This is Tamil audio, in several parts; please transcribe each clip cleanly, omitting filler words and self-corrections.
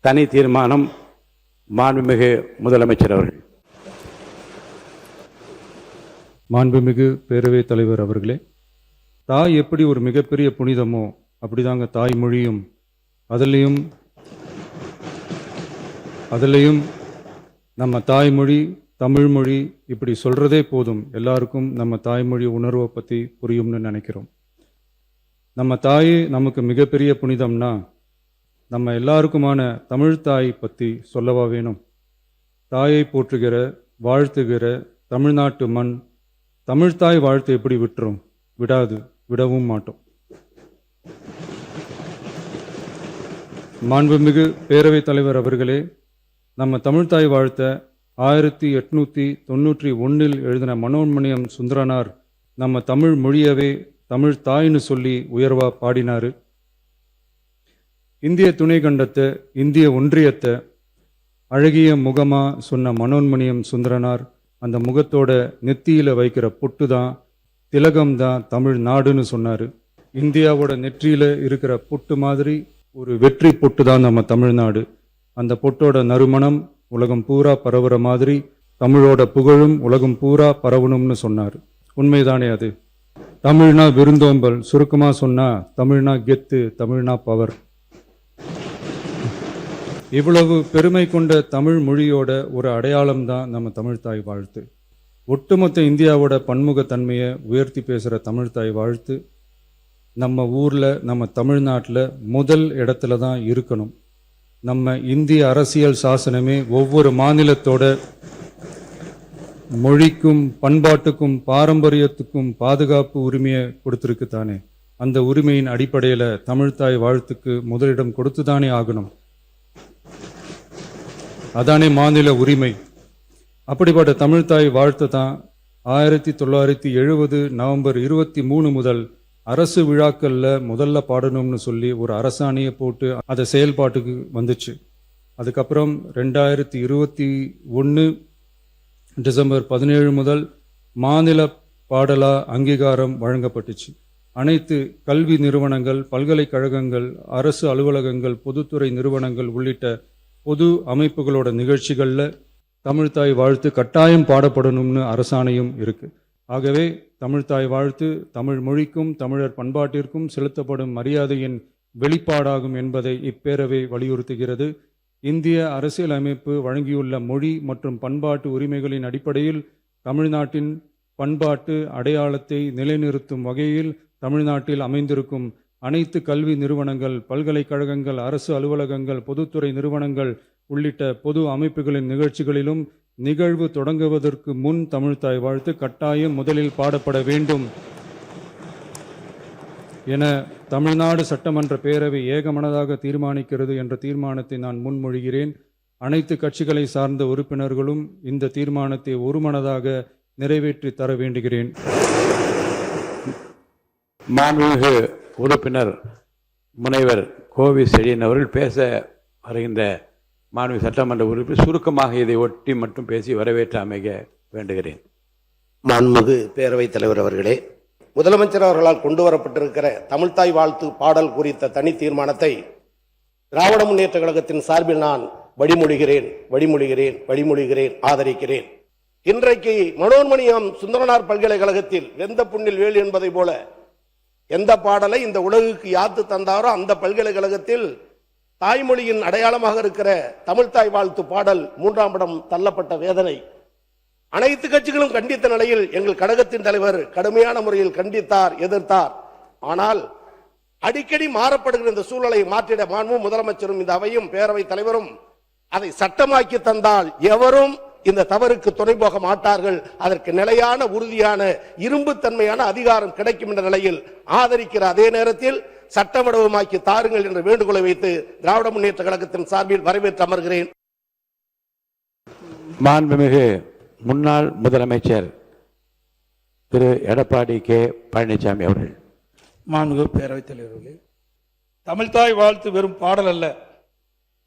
தனி தீர்மானம். மாண்புமிகு முதலமைச்சர் அவர்கள். மாண்புமிகு பேரவைத் தலைவர் அவர்களே, தாய் எப்படி ஒரு மிகப்பெரிய புனிதமோ அப்படிதாங்க தாய்மொழியும். அதுலேயும் நம்ம தாய்மொழி தமிழ்மொழி இப்படி சொல்கிறதே போதும், எல்லாருக்கும் நம்ம தாய்மொழி உணர்வை பற்றி புரியும்னு நினைக்கிறோம். நம்ம தாய் நமக்கு மிகப்பெரிய புனிதம்னா நம்ம எல்லாருக்குமான தமிழ் தாய் பற்றி சொல்லவா வேணும்? தாயை போற்றுகிற வாழ்த்துகிற தமிழ்நாட்டு மண் தமிழ்தாய் வாழ்த்து எப்படி விட்டுரும்? விடவும் மாட்டோம். மாண்புமிகு பேரவைத் தலைவர் அவர்களே, நம்ம தமிழ்தாய் வாழ்த்த 1891 எழுதின மனோன்மணியம் சுந்தரனார் நம்ம தமிழ் மொழியவே தமிழ் தாய்னு சொல்லி உயர்வா பாடினாரு. இந்திய துணை கண்டத்தை இந்திய ஒன்றியத்தை அழகிய முகமா சொன்ன மனோன்மணியம் சுந்தரனார் அந்த முகத்தோட நெத்தியில வைக்கிற பொட்டு தான் திலகம் தான் தமிழ் நாடுன்னு சொன்னாரு. இந்தியாவோட நெற்றியில இருக்கிற பொட்டு மாதிரி ஒரு வெற்றி பொட்டு தான் நம்ம தமிழ்நாடு. அந்த பொட்டோட நறுமணம் உலகம் பூரா பரவுற மாதிரி தமிழோட புகழும் உலகம் பூரா பரவணும்னு சொன்னார். உண்மைதானே அது? தமிழ்னா விருந்தோம்பல், சுருக்கமா சொன்னா தமிழ்னா கெத்து, தமிழ்னா பவர். இவ்வளவு பெருமை கொண்ட தமிழ் மொழியோட ஒரு அடையாளம் தான் நம்ம தமிழ்தாய் வாழ்த்து. ஒட்டுமொத்த இந்தியாவோட பன்முகத்தன்மையை உயர்த்தி பேசுகிற தமிழ்தாய் வாழ்த்து நம்ம ஊரில் நம்ம தமிழ்நாட்டில் முதல் இடத்துல தான் இருக்கணும். நம்ம இந்திய அரசியல் சாசனமே ஒவ்வொரு மாநிலத்தோட மொழிக்கும் பண்பாட்டுக்கும் பாரம்பரியத்துக்கும் பாதுகாப்பு உரிமையை கொடுத்துருக்கு தானே. அந்த உரிமையின் அடிப்படையில் தமிழ்தாய் வாழ்த்துக்கு முதலிடம் கொடுத்து தானே ஆகணும். அதானே மாநில உரிமை. அப்படிப்பட்ட தமிழ்தாய் வாழ்த்து தான் 1970 நவம்பர் 23 முதல் அரசு விழாக்களில் முதல்ல பாடணும்னு சொல்லி ஒரு அரசாணையை போட்டு அதை செயல்பாட்டுக்கு வந்துச்சு. அதுக்கப்புறம் 2021 டிசம்பர் 17 முதல் மாநில பாடலா அங்கீகாரம் வழங்கப்பட்டுச்சு. அனைத்து கல்வி நிறுவனங்கள், பல்கலைக்கழகங்கள், அரசு அலுவலகங்கள், பொதுத்துறை நிறுவனங்கள் உள்ளிட்ட பொது அமைப்புகளோட நிகழ்ச்சிகளில் தமிழ்தாய் வாழ்த்து கட்டாயம் பாடப்படணும்னு அரசாணையும் இருக்கு. ஆகவே தமிழ்தாய் வாழ்த்து தமிழ் மொழிக்கும் தமிழர் பண்பாட்டிற்கும் செலுத்தப்படும் மரியாதையின் வெளிப்பாடாகும் என்பதை இப்பேரவை வலியுறுத்துகிறது. இந்திய அரசியலமைப்பு வழங்கியுள்ள மொழி மற்றும் பண்பாட்டு உரிமைகளின் அடிப்படையில் தமிழ்நாட்டின் பண்பாட்டு அடையாளத்தை நிலைநிறுத்தும் வகையில் தமிழ்நாட்டில் அமைந்திருக்கும் அனைத்து கல்வி நிறுவனங்கள், பல்கலைக்கழகங்கள், அரசு அலுவலகங்கள், பொதுத்துறை நிறுவனங்கள் உள்ளிட்ட பொது அமைப்புகளின் நிகழ்ச்சிகளிலும் நிகழ்வு தொடங்குவதற்கு முன் தமிழ்தாய் வாழ்த்து கட்டாயம் முதலில் பாடப்பட வேண்டும் என தமிழ்நாடு சட்டமன்ற பேரவை ஏகமனதாக தீர்மானிக்கிறது என்ற தீர்மானத்தை நான் முன்மொழிகிறேன். அனைத்து கட்சிகளை சார்ந்த உறுப்பினர்களும் இந்த தீர்மானத்தை ஒருமனதாக நிறைவேற்றி தர வேண்டுகிறேன். மாண்புமிகு உறுப்பினர் முனைவர் கோவி செழியன் அவர்கள் பேச வருகின்ற மாண்புமிகு சட்டமன்ற உறுப்பினர் சுருக்கமாக இதை ஒட்டி மட்டும் பேசி வரவேற்று அமைக வேண்டுகிறேன். மாண்புமிகு பேரவைத் தலைவர் அவர்களே, முதலமைச்சர் அவர்களால் கொண்டு வரப்பட்டிருக்கிற தமிழ்தாய் வாழ்த்து பாடல் குறித்த தனி தீர்மானத்தை திராவிட முன்னேற்ற கழகத்தின் சார்பில் நான் வழிமொழிகிறேன், ஆதரிக்கிறேன். இன்றைக்கு மனோன்மணியம் சுந்தரனார் பல்கலைக்கழகத்தில் வெந்த புண்ணில் வேல் என்பதை போல எந்த பாடலை இந்த உலகுக்கு யாத்து தந்தாரோ அந்த பல்கலைக்கழகத்தில் தாய்மொழியின் அடையாளமாக இருக்கிற தமிழ்தாய் வாழ்த்து பாடல் 3ஆம் இடம் தள்ளப்பட்ட வேதனை அனைத்து கட்சிகளும் கண்டித்த நிலையில் எங்கள் கழகத்தின் தலைவர் கடுமையான முறையில் கண்டித்தார், எதிர்த்தார். ஆனால் அடிக்கடி மாறப்படுகிற இந்த சூழலை மாற்றிட மாண்புமிகு முதலமைச்சரும் இந்த அவையும் பேரவைத் தலைவரும் அதை சட்டமாக்கி தந்தால் எவரும் இந்த தவறுக்கு துணை போக மாட்டார்கள். அதற்கு நிலையான உறுதியான இரும்புத்தன்மையான அதிகாரம் கிடைக்கும் என்ற நிலையில் ஆதரிக்கிற அதே நேரத்தில் சட்டவடிவமாக்கி தாருங்கள் என்ற வேண்டுகோளை வைத்து திராவிட முன்னேற்ற கழகத்தின் சார்பில் வரவேற்று அமர்கிறேன். மாண்புமிகு முன்னாள் முதலமைச்சர் திரு எடப்பாடி கே பழனிசாமி அவர்கள். மாண்புமிகு பேரவைத் தலைவர்களே, தமிழ்தாய் வாழ்த்து வெறும் பாடல் அல்ல,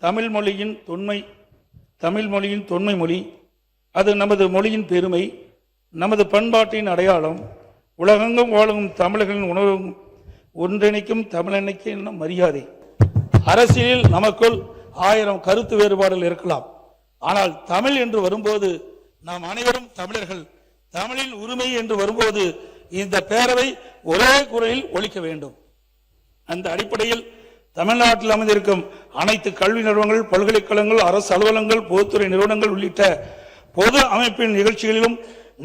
தமிழ் மொழியின் தொன்மை மொழி. அது நமது மொழியின் பெருமை, நமது பண்பாட்டின் அடையாளம், உலகெங்கும் வாழும் தமிழர்களின் உணர்வும் ஒன்றிணைக்கும் தமிழனுக்கு மரியாதை. அரசியலில் நமக்குள் 1000 கருத்து வேறுபாடுகள் இருக்கலாம். ஆனால் தமிழ் என்று வரும்போது நாம் அனைவரும் தமிழர்கள். தமிழின் உரிமை என்று வரும்போது இந்த பேரவை ஒரே குரலில் ஒலிக்க வேண்டும். அந்த அடிப்படையில் தமிழ்நாட்டில் அமைந்திருக்கும் அனைத்து கல்வி நிறுவனங்கள், பல்கலைக்கழகங்கள், அரசு அலுவலகங்கள், பொதுத்துறை நிறுவனங்கள் உள்ளிட்ட பொது அமைப்பின் நிகழ்ச்சிகளிலும்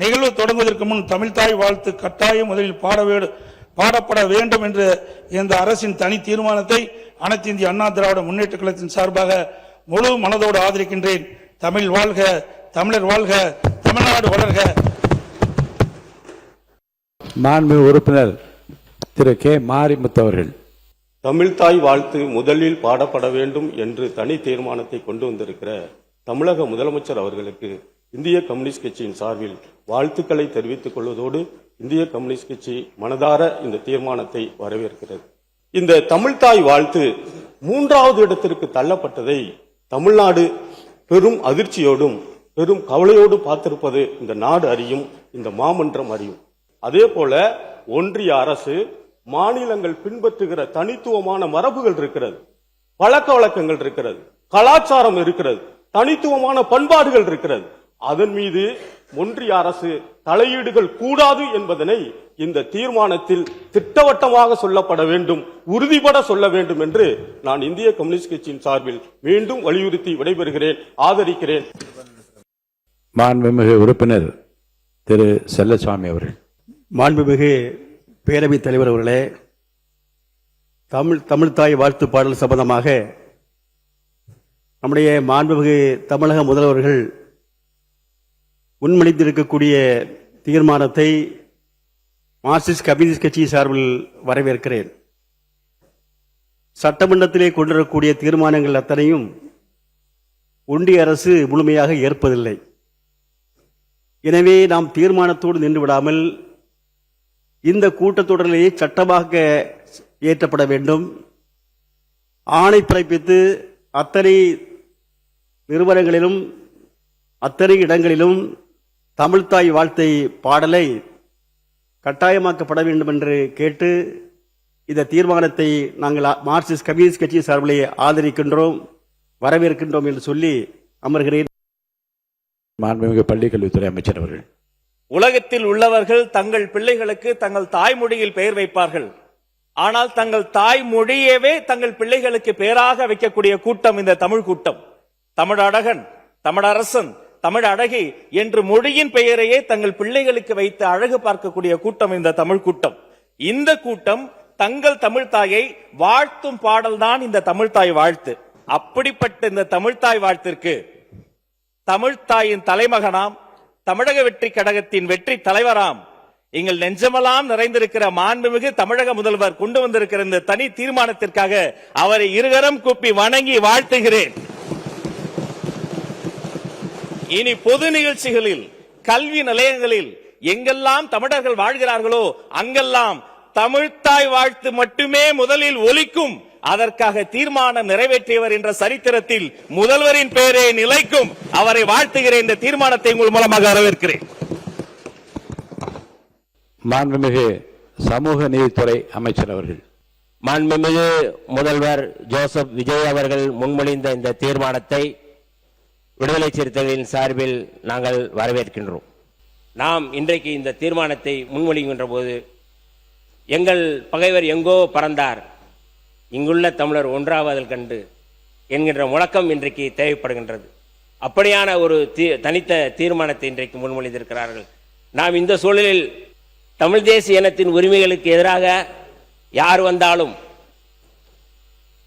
நிகழ்வு தொடங்குவதற்கு முன் தமிழ்தாய் வாழ்த்து கட்டாயம் முதலில் பாடப்பட வேண்டும் என்ற இந்த அரசின் தனி தீர்மானத்தை அனைத்து இந்திய அண்ணா திராவிட முன்னேற்ற கழகத்தின் சார்பாக முழு மனதோடு ஆதரிக்கின்றேன். தமிழ் வாழ்க, தமிழர் வாழ்க, தமிழ்நாடு வளர்க. மாண்புமிகு உறுப்பினர் திரு கே மாரிமுத்து அவர்கள். தமிழ்தாய் வாழ்த்து முதலில் பாடப்பட வேண்டும் என்று தனி தீர்மானத்தை கொண்டு வந்திருக்கிற தமிழக முதலமைச்சர் அவர்களுக்கு இந்திய கம்யூனிஸ்ட் கட்சியின் சார்பில் வாழ்த்துக்களை தெரிவித்துக் கொள்வதோடு இந்திய கம்யூனிஸ்ட் கட்சி மனதார இந்த தீர்மானத்தை வரவேற்கிறது. இந்த தமிழ்தாய் வாழ்த்து 3வது இடத்திற்கு தள்ளப்பட்டதை தமிழ்நாடு பெரும் அதிர்ச்சியோடும் பெரும் கவலையோடு பார்த்திருப்பது இந்த நாடு அறியும், இந்த மாமன்றம் அறியும். அதே போல ஒன்றிய அரசு, மாநிலங்கள் பின்பற்றுகிற தனித்துவமான மரபுகள் இருக்கிறது, பழக்க வழக்கங்கள் இருக்கிறது, கலாச்சாரம் இருக்கிறது, தனித்துவமான பண்பாடுகள் இருக்கிறது. அதன் மீது ஒன்றிய அரசு தலையீடுகள் கூடாது என்பதனை இந்த தீர்மானத்தில் திட்டவட்டமாக சொல்லப்பட வேண்டும், உறுதிபட சொல்ல வேண்டும் என்று நான் இந்திய கம்யூனிஸ்ட் கட்சியின் சார்பில் மீண்டும் வலியுறுத்தி விடைபெறுகிறேன், ஆதரிக்கிறேன். மாண்புமிகு உறுப்பினர் திரு செல்லசாமி அவர்கள். மாண்புமிகு பேரவைத் தலைவர் அவர்களே, தமிழ்தாய் வாழ்த்து பாடல் சம்பந்தமாக நம்முடைய மாண்புமிகு தமிழக முதல்வர்கள் முன்மொழிந்திருக்கக்கூடிய தீர்மானத்தை மார்க்சிஸ்ட் கம்யூனிஸ்ட் கட்சி சார்பில் வரவேற்கிறேன். சட்டமன்றத்திலே கொண்டிருக்கக்கூடிய தீர்மானங்கள் அத்தனையும் ஒன்றிய அரசு முழுமையாக ஏற்பதில்லை. எனவே நாம் தீர்மானத்தோடு நின்று விடாமல் இந்த கூட்டத்தொடரிலேயே சட்டமாக இயற்றப்பட வேண்டும். ஆணை பிறப்பித்து அத்தனை நிறுவனங்களிலும் அத்தனை இடங்களிலும் தமிழ்தாய் வாழ்த்தை பாடலை கட்டாயமாக்கப்பட வேண்டும் என்று கேட்டு இந்த தீர்மானத்தை நாங்கள் மார்க்சிஸ்ட் கம்யூனிஸ்ட் கட்சி சார்பிலே ஆதரிக்கின்றோம், வரவேற்கின்றோம் என்று சொல்லி அமர்கிறேன். மாண்புமிகு பள்ளிக்கல்வித்துறை அமைச்சர் அவர்கள். உலகத்தில் உள்ளவர்கள் தங்கள் பிள்ளைகளுக்கு தங்கள் தாய்மொழியில் பெயர் வைப்பார்கள். ஆனால் தங்கள் தாய்மொழியவே தங்கள் பிள்ளைகளுக்கு பெயராக வைக்கக்கூடிய கூட்டம் இந்த தமிழ் கூட்டம். தமிழழகன், தமிழரசன், தமிழ் அழகி என்று மொழியின் பெயரையே தங்கள் பிள்ளைகளுக்கு வைத்து அழகு பார்க்கக்கூடிய கூட்டம் இந்த தமிழ் கூட்டம். இந்த கூட்டம் தங்கள் தமிழ்தாயை வாழ்த்தும் பாடல்தான் இந்த தமிழ்தாய் வாழ்த்து. அப்படிப்பட்ட இந்த தமிழ்தாய் வாழ்த்திற்கு தமிழ்தாயின் தலைமகனாம், தமிழக வெற்றி கழகத்தின் வெற்றி தலைவராம், எங்கள் நெஞ்சமெல்லாம் நிறைந்திருக்கிற மாண்புமிகு தமிழக முதல்வர் கொண்டு வந்திருக்கிற இந்த தனி தீர்மானத்திற்காக அவரை இருகரம் கூப்பி வணங்கி வாழ்த்துகிறேன். இனி பொது நிகழ்ச்சிகளில், கல்வி நிலையங்களில் எங்கெல்லாம் தமிழர்கள் வாழ்கிறார்களோ அங்கெல்லாம் தமிழ்தாய் வாழ்த்து மட்டுமே முதலில் ஒலிக்கும். அதற்காக தீர்மானம் நிறைவேற்றியவர் என்ற சரித்திரத்தில் முதல்வரின் பெயரே நிலைக்கும். அவரை வாழ்த்துகிறேன். இந்த தீர்மானத்தை உங்கள் மூலமாக வரவேற்கிறேன். மாண்புமிகு சமூக நீதித்துறை அமைச்சர் அவர்கள். மாண்புமிகு முதல்வர் ஜோசப் விஜய் அவர்கள் முன்மொழிந்த இந்த தீர்மானத்தை விடுதலை சிறுத்தைகளின் சார்பில் நாங்கள் வரவேற்கின்றோம். நாம் இன்றைக்கு இந்த தீர்மானத்தை முன்மொழிகின்ற போது எங்கள் பகைவர் எங்கோ பறந்தார், இங்குள்ள தமிழர் ஒன்றாவதல் கண்டு என்கின்ற முழக்கம் இன்றைக்கு தேவைப்படுகின்றது. அப்படியான ஒரு தனித்த தீர்மானத்தை இன்றைக்கு முன்மொழிந்திருக்கிறார்கள். நாம் இந்த சூழலில் தமிழ் தேசிய இனத்தின் உரிமைகளுக்கு எதிராக யார் வந்தாலும்,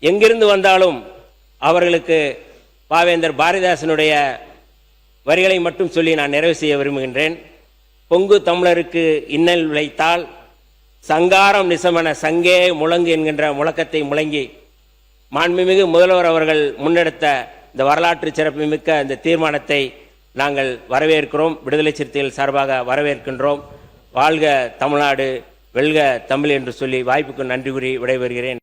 எங்கிருந்து வந்தாலும் அவர்களுக்கு பாவேந்தர் பாரதிதாசனுடைய வரிகளை மட்டும் சொல்லி நான் நிறைவு செய்ய விரும்புகின்றேன். பொங்கு தமிழருக்கு இன்னல் விளைத்தால் சங்காரம் நிசமன சங்கே முழங்கு என்கின்ற முழக்கத்தை முழங்கி மாண்புமிகு முதல்வர் அவர்கள் முன்னெடுத்த இந்த வரலாற்று சிறப்புமிக்க இந்த தீர்மானத்தை நாங்கள் வரவேற்கிறோம். விடுதலை சிறுத்தைகள் சார்பாக வரவேற்கின்றோம். வாழ்க தமிழ்நாடு, வெல்க தமிழ் என்று சொல்லி வாய்ப்புக்கு நன்றி கூறி விடைபெறுகிறேன்.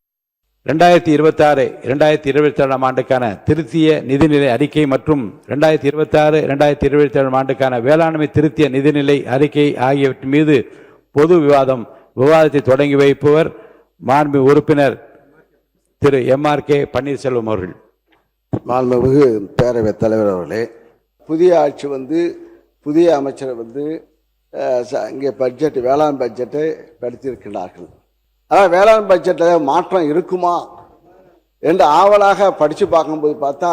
2026-2027 ஆண்டுக்கான திருத்திய நிதிநிலை அறிக்கை மற்றும் 2026-2027 ஆண்டுக்கான வேளாண்மை திருத்திய நிதிநிலை அறிக்கை ஆகியவற்றின் மீது பொது விவாதத்தை தொடங்கி வைப்பவர் மாண்பு உறுப்பினர் திரு MRK பன்னீர்செல்வம் அவர்கள். மாண்புமிகு பேரவைத் தலைவர் அவர்களே, புதிய ஆட்சி புதிய அமைச்சர் இங்கே வேளாண் பட்ஜெட்டை படுத்தியிருக்கிறார்கள். ஆனால் வேளாண் பட்ஜெட்டில் மாற்றம் இருக்குமா என்று ஆவலாக படித்து பார்க்கும்போது பார்த்தா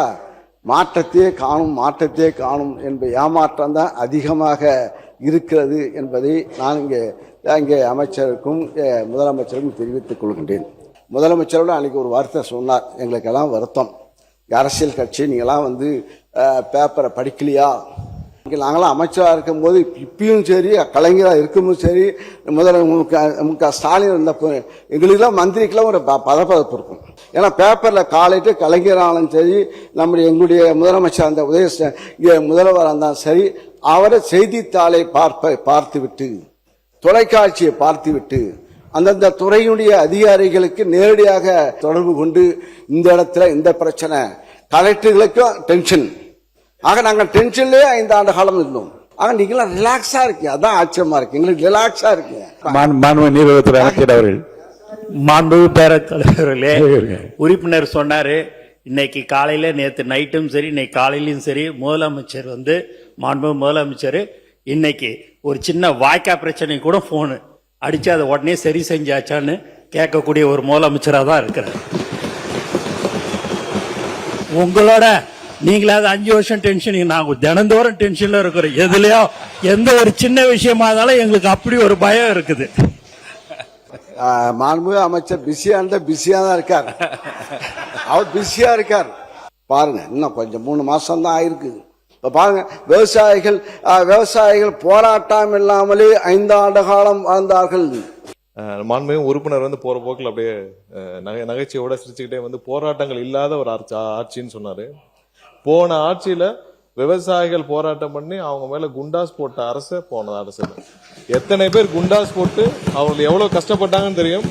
மாற்றத்தையே காணும் என்ற ஏமாற்றம் தான் அதிகமாக இருக்கிறது என்பதை நான் இங்கே அமைச்சருக்கும் முதலமைச்சருக்கும் தெரிவித்துக் கொள்கின்றேன். முதலமைச்சரோட அன்றைக்கி ஒரு வார்த்தை சொன்னார், எங்களுக்கெல்லாம் வருத்தம், அரசியல் கட்சி நீங்களாம் பேப்பரை படிக்கலையா? நாங்களாம் அமைச்சராக இருக்கும்போது இப்பயும் சரி, கலைஞராக இருக்கும்போது சரி, முக ஸ்டாலின் இருந்தப்போ எங்களுக்கெல்லாம் மந்திரிக்கெல்லாம் ஒரு பதப்பதப்பு இருக்கும். ஏன்னா பேப்பரில் காலையிட்டு கலைஞராலும் சரி, எங்களுடைய முதலமைச்சர் அந்த முதல்வராக இருந்தாலும் சரி, அவரை செய்தித்தாளை பார்த்துவிட்டு, தொலைக்காட்சியை பார்த்துவிட்டு, அந்தந்த துறையினுடைய அதிகாரிகளுக்கு நேரடியாக தொடர்பு கொண்டு இந்த இடத்துல இந்த பிரச்சனை, கலெக்டர்களுக்கும் டென்ஷன். ஆக நாங்கள் டென்ஷன்லேயே 5 ஆண்டு காலம் இருந்தோம். ஆக நீங்களாம் ரிலாக்ஸா இருக்கீங்க, அதான் ஆச்சரியமா இருக்கு, எங்களுக்கு ரிலாக்ஸா இருக்கீங்க. நீர்வளத்துறை அமைச்சர் அவர்கள். மாண்புமிகு பேரவைத் தலைவர்களே, உறுப்பினர் சொன்னாரு, இன்னைக்கு காலையில நேற்று நைட்டும் சரி, இன்னைக்கு காலையிலும் சரி, முதலமைச்சர் மாண்புமிகு முதலமைச்சர் இன்னைக்கு ஒரு சின்ன வாய்க்கா பிரச்சனை கூட போனு அடிச்சு அதை உடனே சரி செஞ்சாச்சான்னு கேட்கக்கூடிய ஒரு முதலமைச்சராக தான் இருக்கிறார். உங்களோட நீங்களாவது 5 வருஷம் டென்ஷன், நாங்கள் தினந்தோறும் டென்ஷன்ல இருக்கிறோம். எதுலயோ எந்த ஒரு சின்ன விஷயமா இருந்தாலும் எங்களுக்கு அப்படி ஒரு பயம் இருக்குது. மாண்புமிகு அமைச்சர் பிஸியா தான் இருக்கார். அவர் பிஸியா இருக்கார். பாருங்க, இன்னும் கொஞ்சம் 3 மாசம் தான் ஆயிருக்கு. இப்ப பாருங்க, விவசாயிகள் போராட்டம் இல்லாமலே 5 ஆண்டு காலம் வாழ்ந்தார்கள். மாண்புமிகு உறுப்பினர் போற போக்கில் அப்படியே நகைச்சுவையோட சிரிச்சுக்கிட்டே போராட்டங்கள் இல்லாத ஒரு ஆட்சின்னு சொன்னாரு. போன ஆட்சியில விவசாயிகள் போராட்டம் பண்ணி அவங்க மேல குண்டாஸ் போட்ட அரசு போன அரசு. எத்தனை பேர் குண்டாஸ் போட்டு அவங்க எவ்வளவு கஷ்டப்பட்டாங்கன்னு தெரியும்.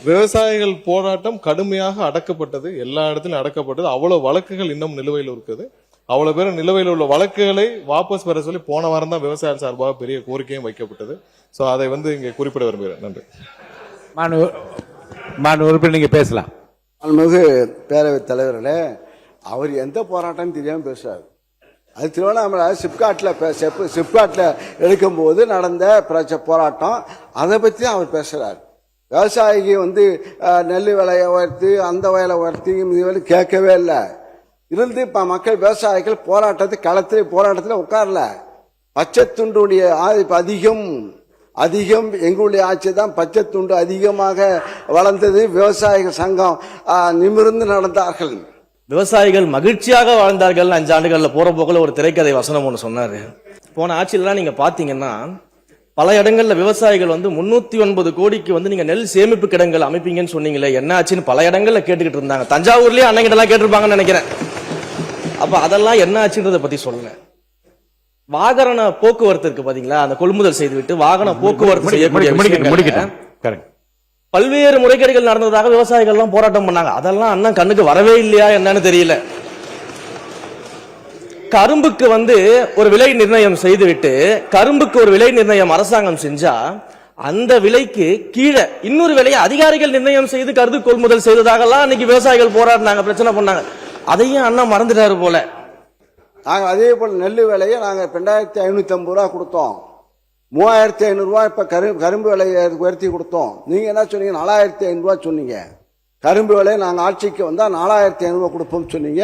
விவசாயிகள் போராட்டம் கடுமையாக அடக்கப்பட்டது, எல்லா இடத்துலயும் அடக்கப்பட்டது. அவ்வளவு வழக்குகள் இன்னும் நிலுவையில் இருக்குது. அவ்வளவு பேர் நிலுவையில் உள்ள வழக்குகளை வாபஸ் பெற சொல்லி போன வாரம் தான் விவசாயிகள் சார்பாக பெரிய கோரிக்கையும் வைக்கப்பட்டது. சோ அதை இங்க குறிப்பிட விரும்புகிறேன். நன்றி. உறுப்பினர் நீங்க பேசலாம். மாண்புமிகு பேரவைத் தலைவர்களே, அவர் எந்த போராட்டம் தெரியாம பேசுறாரு. அது திருவண்ணாமலை சிப்காட்ல எடுக்கும்போது நடந்த போராட்டம், அதை பத்தி அவர் பேசுறாரு. விவசாயிக்கு நெல் விலையை உயர்த்தி, அந்த வயலை உயர்த்தி, இது கேட்கவே இல்லை. இருந்து இப்ப மக்கள் விவசாயிகள் போராட்டத்தில் உட்காரல. பச்சை துண்டுடைய அதிகம் எங்களுடைய ஆட்சி தான் பச்சை துண்டு அதிகமாக வளர்ந்தது. விவசாயிகள் சங்கம் நிமிர்ந்து நடந்தார்கள். விவசாயிகள் மகிழ்ச்சியாக வாழ்ந்தார்கள். 5 ஆண்டுகள்ல போற போக்குல ஒரு திரைக்கதை வசனம் ஒன்று சொன்னாரு. போன ஆட்சியிலாம் நீங்க பாத்தீங்கன்னா பல இடங்கள்ல விவசாயிகள் 309 கோடிக்கு நீங்க நெல் சேமிப்பு கிடங்கள் அமைப்பீங்கன்னு சொன்னீங்களே, என்ன ஆச்சுன்னு பல இடங்கள்ல கேட்டுக்கிட்டு இருந்தாங்க. தஞ்சாவூர்லயே அன்னைக்கிட்ட எல்லாம் கேட்டிருப்பாங்கன்னு நினைக்கிறேன். அப்ப அதெல்லாம் என்ன ஆச்சுன்றதை பத்தி சொல்லுங்க. வாகன போக்குவரத்து இருக்கு பாத்தீங்களா, அந்த கொள்முதல் செய்துவிட்டு வாகன போக்குவரத்து செய்யக்கூடிய பல்வேறு முறைகேடுகள் நடந்ததாக விவசாயிகள் எல்லாம் போராட்டம் பண்ணாங்க. அதெல்லாம் அண்ணன் கண்ணுக்கு வரவே இல்லையா என்னன்னு தெரியல. கரும்புக்கு ஒரு விலை நிர்ணயம் செய்துவிட்டு, கரும்புக்கு ஒரு விலை நிர்ணயம் அரசாங்கம் செஞ்சா அந்த விலைக்கு கீழே இன்னொரு விலையை அதிகாரிகள் நிர்ணயம் செய்து கருது கொள்முதல் செய்ததாகலாம் அன்னைக்கு விவசாயிகள் போராடினாங்க, பிரச்சனை பண்ணாங்க. அதையும் அண்ணன் மறந்துட்டாரு போல. நாங்க அதே போல நெல் விலையை நாங்க 2550 ரூபா கொடுத்தோம். 3500 ரூபாய் இப்ப கரும்பு விலையை உயர்த்தி கொடுத்தோம். நீங்க என்ன சொன்னீங்க? 4500 ரூபாய் சொன்னீங்க. கரும்பு விலையை நாங்க ஆட்சிக்கு வந்தா 4500 ரூபாய் கொடுப்போம் சொன்னீங்க.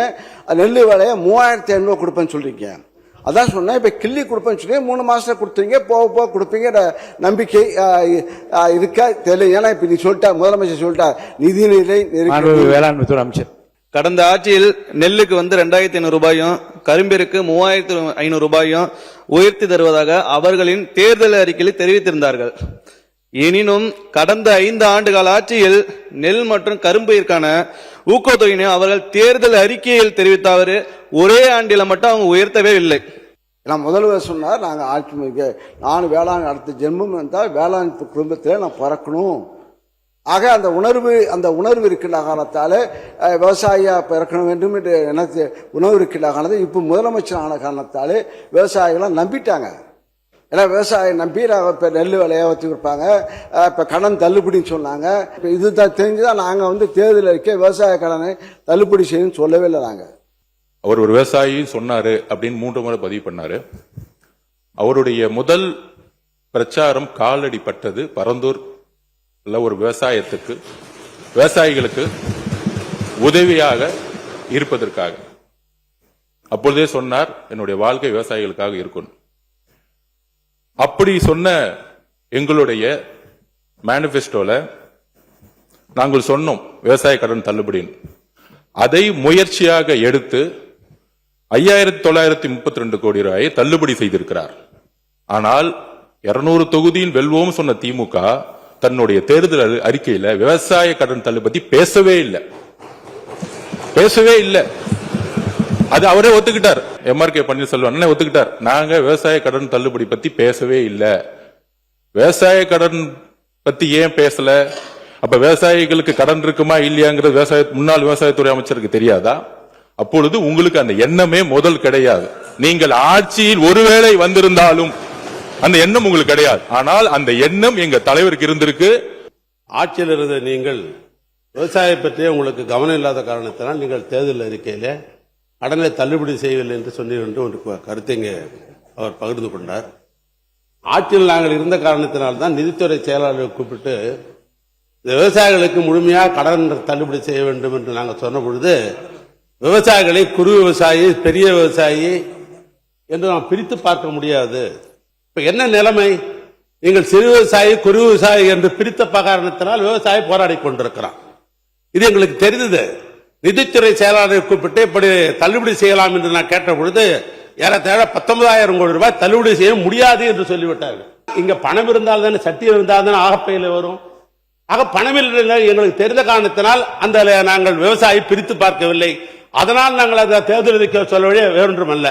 நெல் விலையை 3500 ரூபாய் கொடுப்பேன்னு சொல்றீங்க. அதான் சொன்னேன், இப்ப கிள்ளி கொடுப்பேன்னு சொல்லி 3 மாசத்துல கொடுத்தீங்க, போக கொடுப்பீங்க நம்பிக்கை இருக்கா தெரியல. ஏன்னா இப்ப நீ சொல்லிட்டா, முதலமைச்சர் சொல்லிட்டா, நிதிநிலை வேளாண்மை துறை அமைச்சர். கடந்த ஆட்சியில் நெல்லுக்கு 2500 ரூபாயும் கரும்பிற்கு 3500 ரூபாயும் உயர்த்தி தருவதாக அவர்களின் தேர்தல் அறிக்கையில் தெரிவித்திருந்தார்கள். எனினும் கடந்த 5 ஆண்டுகால ஆட்சியில் நெல் மற்றும் கரும்பிற்கான ஊக்கத்தொகையினை அவர்கள் தேர்தல் அறிக்கையில் தெரிவித்தவர் ஒரே ஆண்டில மட்டும் அவங்க உயர்த்தவே இல்லை. முதல்வர் சொன்னார், நாங்க ஆட்சி நான் வேளாண் அடுத்த ஜென்மம் இருந்தால் வேளாண் குடும்பத்தில் நான் பிறக்கணும். ஆக அந்த உணர்வு இருக்கின்ற காரணத்தால் விவசாயியா பிறக்க வேண்டும் என்று எனக்கு உணர்வு இருக்கின்ற காரணத்தை இப்ப முதலமைச்சர் ஆன காரணத்தாலே விவசாயிகளாம் நம்பிட்டாங்க. ஏன்னா விவசாயம் நம்பி நான் இப்போ நெல் விலையை வச்சு கொடுப்பாங்க, இப்போ கடன் தள்ளுபடின்னு சொன்னாங்க. இப்போ இதுதான் தெரிஞ்சுதான் நாங்கள் வந்து தேர்தல் அறிக்கை விவசாய கடனை தள்ளுபடி செய்யணும்னு சொல்லவே இல்லை. நாங்கள் அவர் ஒரு விவசாயி சொன்னாரு அப்படின்னு 3 முறை பதிவு பண்ணாரு. அவருடைய முதல் பிரச்சாரம் காலடி பட்டது பரந்தூர் ஒரு விவசாயிகளுக்கு உதவியாக இருப்பதற்காக. அப்பொழுதே சொன்னார், என்னுடைய வாழ்க்கை விவசாயிகளுக்காக இருக்கும். அப்படி சொன்ன எங்களுடைய மேனிபெஸ்டோல நாங்கள் சொன்னோம் விவசாய கடன் தள்ளுபடின்னு. அதை முயற்சியாக எடுத்து 5932 கோடி ரூபாயை தள்ளுபடி செய்திருக்கிறார். ஆனால் 200 தொகுதியில் வெல்வோம் சொன்ன திமுக தன்னுடைய தேர்தல் அறிக்கையில விவசாய கடன் தள்ளுபடி பேசவே இல்லை. அது அவரே ஒத்துக்கிட்டார். MRK பன்னீர்செல்வம் அண்ணன் ஒத்துக்கிட்டார். நாங்க விவசாய கடன் தள்ளுபடி பத்தி பேசவே இல்லை. விவசாய கடன் பத்தி ஏன் பேசல? அப்ப விவசாயிகளுக்கு கடன் இருக்குமா இல்லையாங்கிறது முன்னாள் விவசாயத்துறை அமைச்சருக்கு தெரியாதா? அப்பொழுது உங்களுக்கு அந்த எண்ணமே முதல் கிடையாது. நீங்கள் ஆட்சியில் ஒருவேளை வந்திருந்தாலும் அந்த எண்ணம் உங்களுக்கு கிடையாது. ஆனால் அந்த எண்ணம் எங்க தலைவருக்கு இருந்திருக்கு. ஆட்சியில் இருந்த நீங்கள் விவசாயம் பற்றிய உங்களுக்கு கவனம் இல்லாத காரணத்தினால் நீங்கள் தேர்தல் அறிக்கையில கடனை தள்ளுபடி செய்யவில்லை என்று சொன்னீர்கள் என்று ஒரு கருத்தை அவர் பகிர்ந்து கொண்டார். ஆட்சியில் நாங்கள் இருந்த காரணத்தினால்தான் நிதித்துறை செயலாளரை கூப்பிட்டு இந்த விவசாயிகளுக்கு முழுமையாக கடன் தள்ளுபடி செய்ய வேண்டும் என்று நாங்கள் சொன்ன பொழுது விவசாயிகளை குறு விவசாயி, பெரிய விவசாயி என்று நாம் பிரித்து பார்க்க முடியாது. இப்ப என்ன நிலைமை? நீங்கள் சிறு விவசாயி, குறு விவசாயி என்று பிரித்த காரணத்தினால் விவசாயி போராடி கொண்டிருக்கிறான். இது எங்களுக்கு தெரிந்தது. நிதித்துறை செயலாளரை கூப்பிட்டு இப்படி தள்ளுபடி செய்யலாம் என்று நான் கேட்ட பொழுது ஏறத்தாழ 19,000 கோடி ரூபாய் தள்ளுபடி செய்ய முடியாது என்று சொல்லிவிட்டார்கள். இங்க பணம் இருந்தால் தானே, சட்டியம் இருந்தால் தானே ஆகப்பையில வரும். ஆக பணமில்லை எங்களுக்கு தெரிந்த காரணத்தினால் அந்த நாங்கள் விவசாயி பிரித்து பார்க்கவில்லை. அதனால் நாங்கள் அதை தேர்தல் அறிக்கை சொல்ல வேறொன்றும் அல்ல.